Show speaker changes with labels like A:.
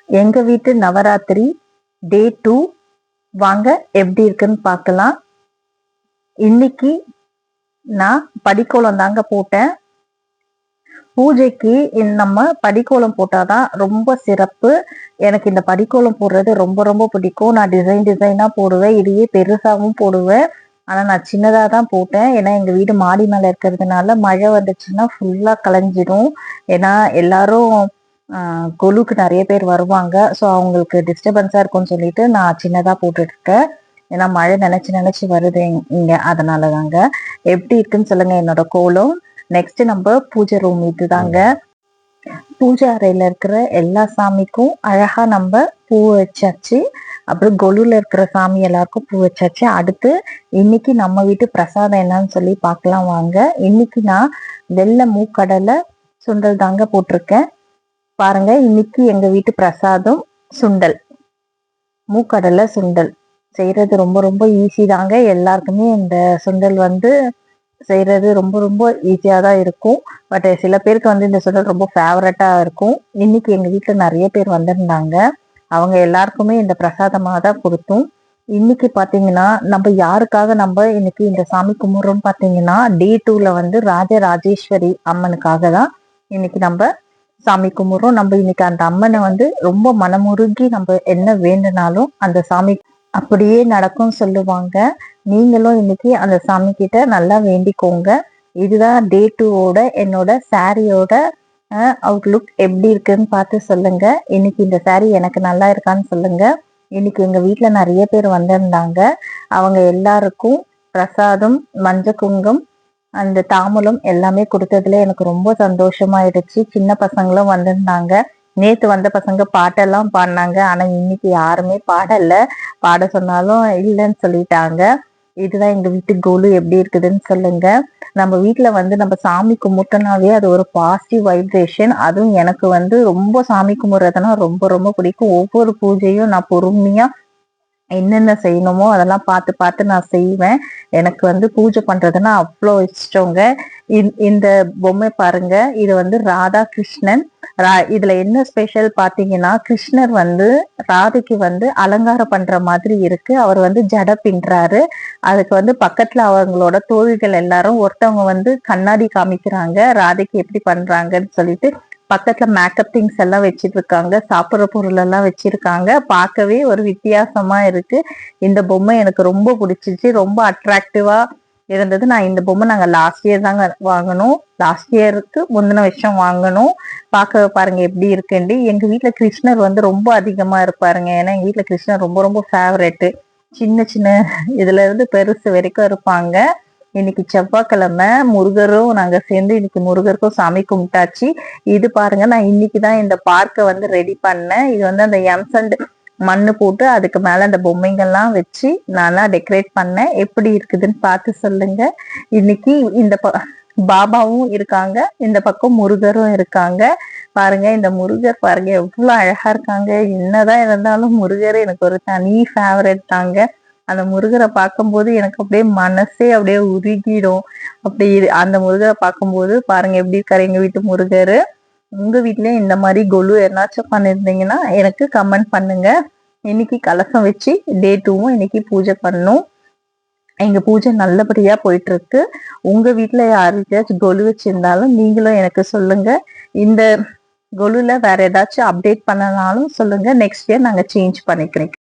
A: எங்க வீட்டு நவராத்திரி டே 2 வாங்க எப்படி இருக்குன்னு பார்க்கலாம். இன்னைக்கு நான் படிக்கோலம் தாங்க போட்டேன். பூஜைக்கு நம்ம படிக்கோலம் போட்டாதான் ரொம்ப சிறப்பு. எனக்கு இந்த படிக்கோலம் போடுறது ரொம்ப ரொம்ப பிடிக்கும். நான் டிசைனா போடுவேன், இதையே பெருசாவும் போடுவேன். ஆனா நான் சின்னதா தான் போட்டேன். ஏன்னா எங்க வீடு மாடி மேல இருக்கிறதுனால மழை வந்துச்சுன்னா ஃபுல்லா கலைஞ்சிடும். ஏன்னா எல்லாரும் கொலுக்கு நிறைய பேர் வருவாங்க. ஸோ அவங்களுக்கு டிஸ்டர்பன்ஸா இருக்கும்னு சொல்லிட்டு நான் சின்னதா போட்டுட்டு இருக்கேன். ஏன்னா மழை நினைச்சு வருது இங்க, அதனால தாங்க. எப்படி இருக்குன்னு சொல்லுங்க என்னோட கோலம். நெக்ஸ்ட் நம்ம பூஜை ரூம் இதுதாங்க. பூஜை அறையில இருக்கிற எல்லா சாமிக்கும் அழகா நம்ம பூ வச்சாச்சு. அப்புறம் கொலுல இருக்கிற சாமி எல்லாருக்கும் பூ வச்சாச்சு. அடுத்து இன்னைக்கு நம்ம வீட்டு பிரசாதம் என்னன்னு சொல்லி பார்க்கலாம் வாங்க. இன்னைக்கு நான் வெள்ளை மூக்கடலை சுண்டல் தாங்க போட்டிருக்கேன். பாருங்க, இன்னைக்கு எங்க வீட்டு பிரசாதம் சுண்டல், மூக்கடலை சுண்டல் செய்யறது ரொம்ப ரொம்ப ஈஸி தாங்க. எல்லாருக்குமே இந்த சுண்டல் செய்யறது ரொம்ப ரொம்ப ஈஸியா தான் இருக்கும். பட் சில பேருக்கு இந்த சுண்டல் ரொம்ப ஃபேவரட்டா இருக்கும். இன்னைக்கு எங்க வீட்டுல நிறைய பேர் வந்திருந்தாங்க. அவங்க எல்லாருக்குமே இந்த பிரசாதமாக தான் கொடுத்தோம். இன்னைக்கு பாத்தீங்கன்னா நம்ம யாருக்காக நம்ம இன்னைக்கு இந்த சாமி கும்பிட்றோம் பாத்தீங்கன்னா, டே 2ல ராஜராஜேஸ்வரி அம்மனுக்காக தான் இன்னைக்கு நம்ம சாமி கும்பிட்றோம். நம்ம இன்னைக்கு அந்த அம்மனை ரொம்ப மனமுருகி நம்ம என்ன வேண்டுனாலும் அந்த சாமி அப்படியே நடக்கும் சொல்லுவாங்க. நீங்களும் இன்னைக்கு அந்த சாமி கிட்ட நல்லா வேண்டிக்கோங்க. இதுதான் டே 2வோட என்னோட சாரியோட அவுட்லுக் எப்படி இருக்குன்னு பார்த்து சொல்லுங்க. இன்னைக்கு இந்த சாரி எனக்கு நல்லா இருக்கான்னு சொல்லுங்க. இன்னைக்கு எங்க வீட்டுல நிறைய பேர் வந்திருந்தாங்க. அவங்க எல்லாருக்கும் பிரசாதம், மஞ்ச குங்கம், அந்த தாம்பூலம் எல்லாமே கொடுத்ததுல எனக்கு ரொம்ப சந்தோஷமாயிடுச்சு. சின்ன பசங்களும் வந்திருந்தாங்க. நேத்து வந்த பசங்க பாட்டெல்லாம் பாடினாங்க. ஆனா இன்னைக்கு யாருமே பாடல. பாட சொன்னாலும் இல்லைன்னு சொல்லிட்டாங்க. இதுதான் எங்க வீட்டு கோலு எப்படி இருக்குதுன்னு சொல்லுங்க. நம்ம வீட்டுல நம்ம சாமி கும்பிட்டோம்னாவே அது ஒரு பாசிட்டிவ் வைப்ரேஷன். அதுவும் எனக்கு ரொம்ப சாமி கும்பிட்றதுனா ரொம்ப ரொம்ப பிடிக்கும். ஒவ்வொரு பூஜையும் நான் பொறுமையா என்னென்ன செய்யணுமோ அதெல்லாம் பார்த்து பார்த்து நான் செய்வேன். எனக்கு பூஜை பண்றதுன்னா அவ்வளோ இஷ்டங்க. இந்த பொம்மை பாருங்க, இது ராதா கிருஷ்ணன். இதுல என்ன ஸ்பெஷல் பாத்தீங்கன்னா, கிருஷ்ணர் ராதைக்கு அலங்காரம் பண்ற மாதிரி இருக்கு. அவர் ஜட பின்றாரு. அதுக்கு பக்கத்துல அவங்களோட தோழிகள் எல்லாரும் ஒருத்தவங்க கண்ணாடி காமிக்கிறாங்க ராதைக்கு எப்படி பண்றாங்கன்னு சொல்லிட்டு. பக்கத்துல மேக்கப் திங்ஸ் எல்லாம் வச்சிட்டு இருக்காங்க. சாப்பிட்ற பொருள் எல்லாம் வச்சிருக்காங்க. பார்க்கவே ஒரு வித்தியாசமா இருக்கு. இந்த பொம்மை எனக்கு ரொம்ப பிடிச்சிச்சு. ரொம்ப அட்ராக்டிவா இருந்தது. நான் இந்த பொம்மை நாங்க லாஸ்ட் இயர் தாங்க வாங்கணும். லாஸ்ட் இயருக்கு முந்தின வருஷம் வாங்கணும். பார்க்க பாருங்க எப்படி இருக்குண்டி. எங்க வீட்டுல கிருஷ்ணர் ரொம்ப அதிகமா இருப்பாருங்க. ஏன்னா எங்க வீட்டுல கிருஷ்ணர் ரொம்ப ரொம்ப ஃபேவரெட்டு. சின்ன சின்ன இதுல இருந்து பெருசு வரைக்கும் இருப்பாங்க. இன்னைக்கு செவ்வாய்க்கிழமை முருகரும் நாங்க சேர்ந்து இன்னைக்கு முருகருக்கும் சாமி கும்பிட்டாச்சு. இது பாருங்க, நான் இன்னைக்குதான் இந்த பார்க்கை ரெடி பண்ணேன். இது அந்த எம்சண்ட் மண்ணு போட்டு அதுக்கு மேல அந்த பொம்மைங்கள்லாம் வச்சு நானா டெக்கரேட் பண்ணேன். எப்படி இருக்குதுன்னு பார்த்து சொல்லுங்க. இன்னைக்கு இந்த பாபாவும் இருக்காங்க, இந்த பக்கம் முருகரும் இருக்காங்க. பாருங்க, இந்த முருகர் பாருங்க எவ்வளவு அழகா இருக்காங்க. என்னதான் இருந்தாலும் முருகர் எனக்கு ஒரு தனி ஃபேவரட் தாங்க. அந்த முருகரை பார்க்கும்போது எனக்கு அப்படியே மனசே அப்படியே உருகிடும். அப்படி அந்த முருகரை பார்க்கும்போது பாருங்க எப்படி இருக்காரு எங்க வீட்டு முருகரு. உங்க வீட்லயும் இந்த மாதிரி கொலு என்னாச்சும் பண்ணிருந்தீங்கன்னா எனக்கு கமெண்ட் பண்ணுங்க. இன்னைக்கு கலசம் வச்சு டே 2வும் இன்னைக்கு பூஜை பண்ணணும். எங்க பூஜை நல்லபடியா போயிட்டு இருக்கு. உங்க வீட்டுல யாருக்காச்சும் கொலு வச்சிருந்தாலும் நீங்களும் எனக்கு சொல்லுங்க. இந்த கொலுல வேற ஏதாச்சும் அப்டேட் பண்ணனாலும் சொல்லுங்க. நெக்ஸ்ட் இயர் நாங்க சேஞ்ச் பண்ணிக்கிறோம்.